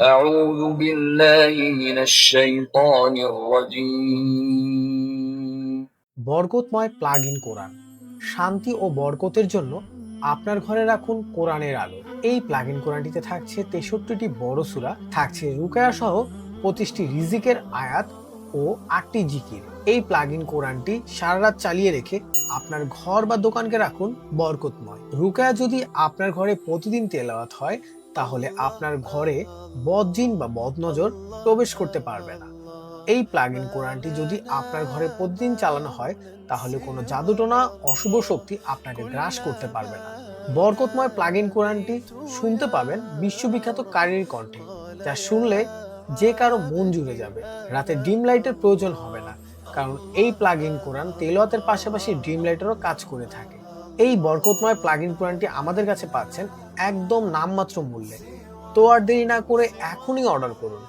أعوذ بالله من الشيطان الرجيم বরকতময় plug in কোরআন। শান্তি ও বরকতের জন্য আপনার ঘরে রাখুন কোরআনের আলো। এই প্লাগ ইন কোরআনটিতে থাকছে 63টি বড় সূরা, থাকছে রুকায়া সহ 25টি রিজিকের আয়াত ও 8টি জিকির। এই প্লাগ ইন কোরআনটি সারা রাত চালিয়ে রেখে আপনার ঘর বা দোকানকে রাখুন বরকতময়। রুকায়া যদি আপনার ঘরে প্রতিদিন তেলাওয়াত হয়, তাহলে আপনার ঘরে বদজিন বা বদনজর প্রবেশ করতে পারবে না। এই প্লাগ ইন কোরআনটি যদি আপনার ঘরে প্রতিদিন চালানো হয়, তাহলে কোনো জাদুটোনা অশুভ শক্তি আপনাকে গ্রাস করতে পারবে না। বরকতময় প্লাগ ইন কোরআনটি শুনতে পাবেন বিশ্ববিখ্যাত কারির কণ্ঠে, যা শুনলে যে কারো মন জুড়ে যাবে। রাতে ডিম লাইটের প্রয়োজন হবে না, কারণ এই প্লাগ ইন কোরআন তেলাওয়াতের পাশাপাশি ডিম লাইটেরও কাজ করে থাকে। এই বরকতময় প্লাগ ইন কোরআনটি আমাদের কাছে পাচ্ছেন একদম নামমাত্র মূল্যে। তো আর দেরি না করে এখনই অর্ডার করুন।